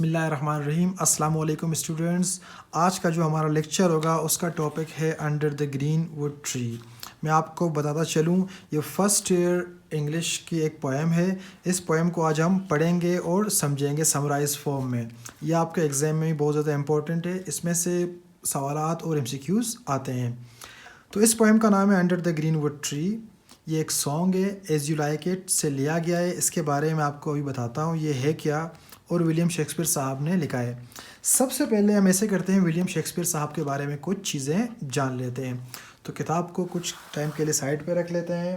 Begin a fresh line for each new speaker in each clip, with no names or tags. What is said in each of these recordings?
बिस्मिल्लाहिर्रहमानिर्रहीम। अस्सलाम वालेकुम स्टूडेंट्स। आज का जो हमारा लेक्चर होगा उसका टॉपिक है under the green wood tree. मैं आपको बताता चलूँ, ये फ़र्स्ट ईयर इंग्लिश की एक पोएम है। इस पोएम को आज हम पढ़ेंगे और समझेंगे समराइज़ फॉर्म में। यह आपके एग्ज़ाम में भी बहुत ज़्यादा इम्पोर्टेंट है। इसमें से सवालात और MCQs आते हैं। तो इस पोएम का नाम है under the green wood tree. ये एक सॉन्ग है, एज़ यू लाइक इट से लिया गया है। इसके बारे में आपको अभी बताता हूँ ये है क्या और विलियम शेक्सपियर साहब ने लिखा है। सबसे पहले हम ऐसे करते हैं, विलियम शेक्सपियर साहब के बारे में कुछ चीज़ें जान लेते हैं। तो किताब को कुछ टाइम के लिए साइड पे रख लेते हैं।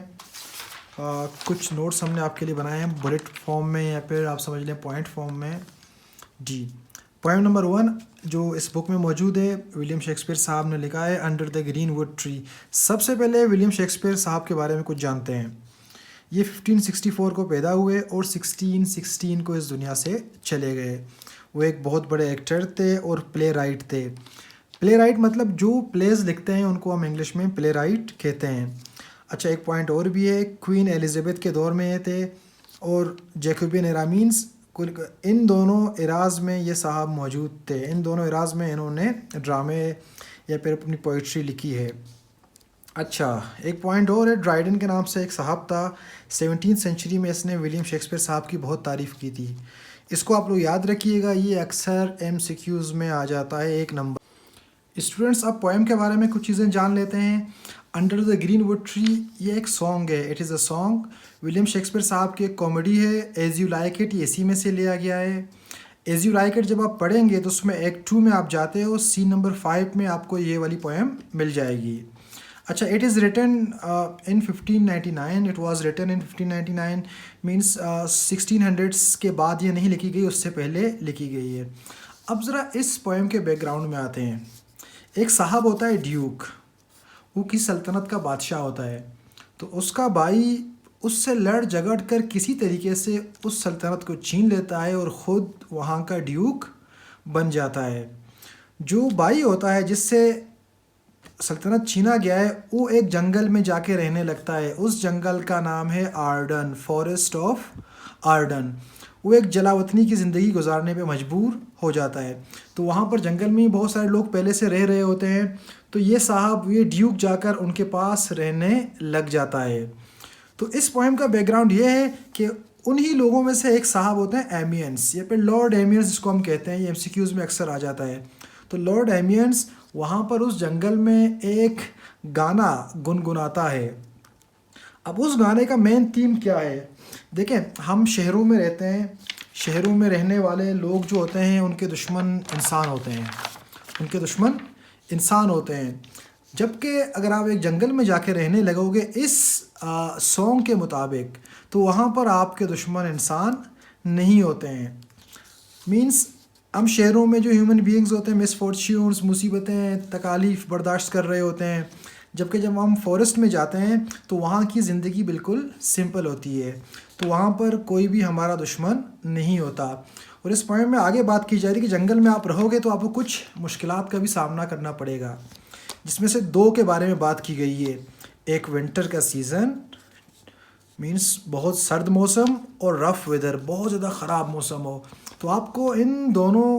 कुछ नोट्स हमने आपके लिए बनाए हैं बुलेट फॉर्म में या फिर आप समझ लें पॉइंट फॉर्म में। जी, पोएम नंबर 1 जो इस बुक में मौजूद है, विलियम शेक्सपियर साहब ने लिखा है under the green wood tree. सबसे पहले विलियम शेक्सपियर साहब के बारे में कुछ जानते हैं। ये 1564 को पैदा हुए और 1616 को इस दुनिया से चले गए। वो एक बहुत बड़े एक्टर थे और प्ले राइट थे। प्ले राइट मतलब जो प्लेस लिखते हैं उनको हम इंग्लिश में प्ले राइट कहते हैं। अच्छा, एक पॉइंट और भी है, क्वीन एलिज़ाबेथ के दौर में ये थे और जैकोबियन एरा मीन्स इन दोनों एराज में ये साहब मौजूद थे। इन दोनों एराज में इन्होंने ड्रामे या फिर अपनी पोइट्री लिखी है। अच्छा, एक पॉइंट और है, ड्राइडन के नाम से एक साहब था। 17th सेंचुरी में इसने विलियम शेक्सपियर साहब की बहुत तारीफ़ की थी। इसको आप लोग याद रखिएगा, ये अक्सर MCQs में आ जाता है 1 नंबर। स्टूडेंट्स, अब पोएम के बारे में कुछ चीज़ें जान लेते हैं। Under the green wood tree ये एक सॉन्ग है, it is a song. William Shakespeare साहब की एक कॉमेडी है, एज़ यू लाइक इट, ये इसी में से लिया गया है। एज़ यू लाइक इट जब आप पढ़ेंगे तो उसमें एक्ट 2 में आप जाते हो, सीन नंबर 5 में आपको ये वाली पोएम मिल जाएगी। अच्छा, it is written in 1599, it was written in 1599 means 1600s के बाद ये नहीं लिखी गई, उससे पहले लिखी गई है। अब ज़रा इस पोएम के बैकग्राउंड में आते हैं। एक साहब होता है ड्यूक, वो किसी सल्तनत का बादशाह होता है। तो उसका भाई उससे लड़ झगड़ कर किसी तरीके से उस सल्तनत को छीन लेता है और ख़ुद वहाँ का ड्यूक बन जाता है। जो भाई होता है जिससे सल्तनत छीना गया है, वो एक जंगल में जाके रहने लगता है। उस जंगल का नाम है आर्डन, फॉरेस्ट ऑफ आर्डन। वो एक जलावतनी की ज़िंदगी गुजारने पे मजबूर हो जाता है। तो वहाँ पर जंगल में ही बहुत सारे लोग पहले से रह रहे होते हैं। तो ये साहब, ये ड्यूक जाकर उनके पास रहने लग जाता है। तो इस पोएम का बैकग्राउंड ये है कि उन्हीं लोगों में से एक साहब होते हैं एमियंस या फिर लॉर्ड एमियंस जिसको हम कहते हैं। ये MCQs में अक्सर आ जाता है। तो लॉर्ड एमियंस वहाँ पर उस जंगल में एक गाना गुनगुनाता है। अब उस गाने का मेन थीम क्या है? देखें, हम शहरों में रहते हैं, शहरों में रहने वाले लोग जो होते हैं उनके दुश्मन इंसान होते हैं, उनके दुश्मन इंसान होते हैं। जबकि अगर आप एक जंगल में जाके रहने लगोगे इस सॉन्ग के मुताबिक, तो वहाँ पर आपके दुश्मन इंसान नहीं होते हैं। मीन्स हम शहरों में जो ह्यूमन बीइंग्स होते हैं मिसफॉर्च्यून्स, मुसीबतें, तकालीफ बर्दाश्त कर रहे होते हैं। जबकि जब हम फॉरेस्ट में जाते हैं तो वहाँ की ज़िंदगी बिल्कुल सिंपल होती है। तो वहाँ पर कोई भी हमारा दुश्मन नहीं होता। और इस पॉइंट में आगे बात की जा रही है कि जंगल में आप रहोगे तो आपको कुछ मुश्किलात का भी सामना करना पड़ेगा, जिसमें से 2 के बारे में बात की गई है। एक विंटर का सीज़न मीन्स बहुत सर्द मौसम, और रफ़ वेदर, बहुत ज़्यादा ख़राब मौसम हो। तो आपको इन दोनों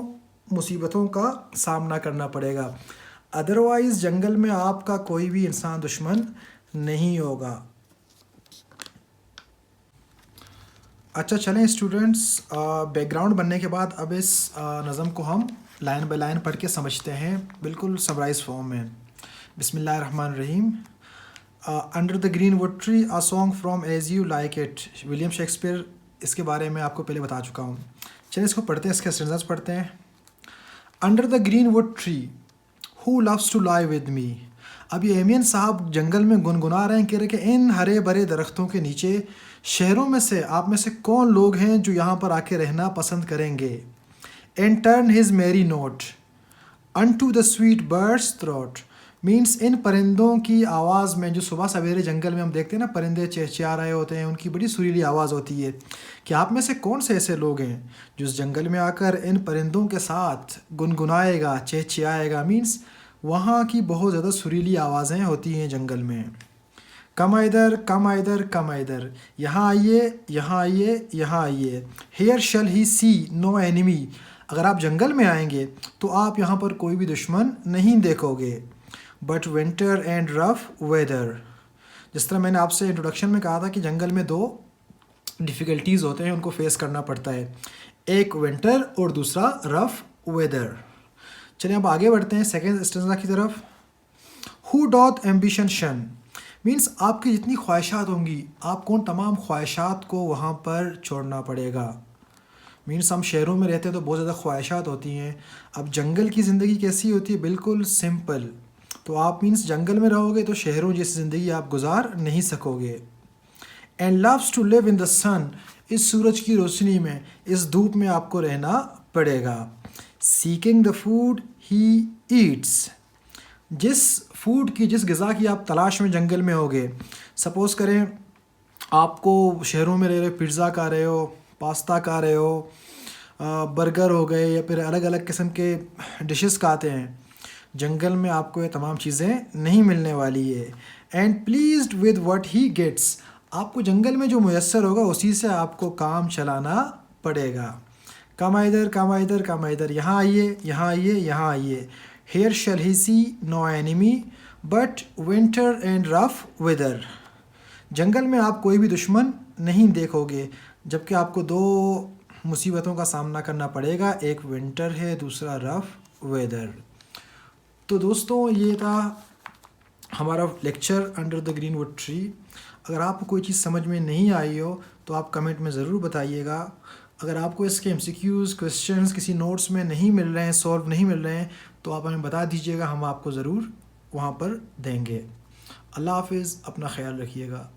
मुसीबतों का सामना करना पड़ेगा। अदरवाइज़ जंगल में आपका कोई भी इंसान दुश्मन नहीं होगा। अच्छा, चलें स्टूडेंट्स, बैकग्राउंड बनने के बाद अब इस नज़म को हम लाइन बाय लाइन पढ़ के समझते हैं, बिल्कुल समराइज़ फॉर्म में। बिस्मिल्लाहिर्रहमानिर्रहीम। Under the green wood tree, a song from as you like it, William Shakespeare. इसके बारे में आपको पहले बता चुका हूँ। चलिए इसको पढ़ते हैं, इसके स्टेंजास पढ़ते हैं। Under the green wood tree, who loves to lie with me. अब ये एमियन साहब जंगल में गुनगुना रहे हैं, कह रहे कि इन हरे भरे दरख्तों के नीचे शहरों में से आप में से कौन लोग हैं जो यहाँ पर आके रहना पसंद करेंगे। एंड टर्न हिज मेरी note unto the sweet birds throat. Means in परिंदों की आवाज़ में, जो सुबह सवेरे जंगल में हम देखते हैं ना, परिंदे चहचहा रहे होते हैं, उनकी बड़ी सुरीली आवाज़ होती है। कि आप में से कौन से ऐसे लोग हैं जो इस जंगल में आकर इन परिंदों के साथ गुनगुनाएगा, चहचहाएगा। मीन्स वहाँ की बहुत ज़्यादा सुरीली आवाज़ें होती हैं जंगल में। कम इधर, कम इधर, कम इधर, यहाँ आइए, यहाँ आइए, यहाँ आइए। हेयर शल ही सी नो एनिमी, अगर आप जंगल में आएंगे तो आप यहाँ पर कोई भी दुश्मन नहीं देखोगे। But winter and rough weather, जिस तरह मैंने आपसे इंट्रोडक्शन में कहा था कि जंगल में दो डिफ़िकल्टीज़ होते हैं, उनको फेस करना पड़ता है, एक विंटर और दूसरा रफ वेदर। चलिए अब आगे बढ़ते हैं सेकेंड स्टेंजा की तरफ। हु डॉथ एम्बिशन शन, मीन्स आपकी जितनी ख्वाहिशात होंगी आपको उन तमाम ख्वाहिशात को वहाँ पर छोड़ना पड़ेगा। मीन्स हम शहरों में रहते हैं तो बहुत ज़्यादा ख्वाहिशात होती हैं। अब जंगल की ज़िंदगी कैसी होती है, बिल्कुल सिंपल। तो आप मीन्स जंगल में रहोगे तो शहरों जैसी ज़िंदगी आप गुजार नहीं सकोगे। And loves to live in the sun, इस सूरज की रोशनी में, इस धूप में आपको रहना पड़ेगा। Seeking the food he eats, जिस फूड की, जिस ग़िज़ा की आप तलाश में जंगल में होगे, सपोज़ करें आपको शहरों में रह रहे, पिज़्ज़ा खा रहे हो, पास्ता खा रहे हो, बर्गर हो गए या फिर अलग अलग किस्म के डिशेस खाते हैं, जंगल में आपको ये तमाम चीज़ें नहीं मिलने वाली है। And pleased with what he gets, आपको जंगल में जो मुयस्सर होगा उसी से आपको काम चलाना पड़ेगा। कम इधर, कम इधर, कम इधर, यहाँ आइए, यहाँ आइए, यहाँ आइए। Here shall he see no enemy but winter and rough weather, जंगल में आप कोई भी दुश्मन नहीं देखोगे, जबकि आपको दो मुसीबतों का सामना करना पड़ेगा, एक विंटर है, दूसरा रफ वेदर। तो दोस्तों ये था हमारा lecture under the green wood tree. अगर आपको कोई चीज़ समझ में नहीं आई हो तो आप कमेंट में ज़रूर बताइएगा। अगर आपको इसके MCQs क्वेश्चंस किसी नोट्स में नहीं मिल रहे हैं, सॉल्व नहीं मिल रहे हैं, तो आप हमें बता दीजिएगा, हम आपको ज़रूर वहाँ पर देंगे। अल्लाह हाफिज़, अपना ख्याल रखिएगा।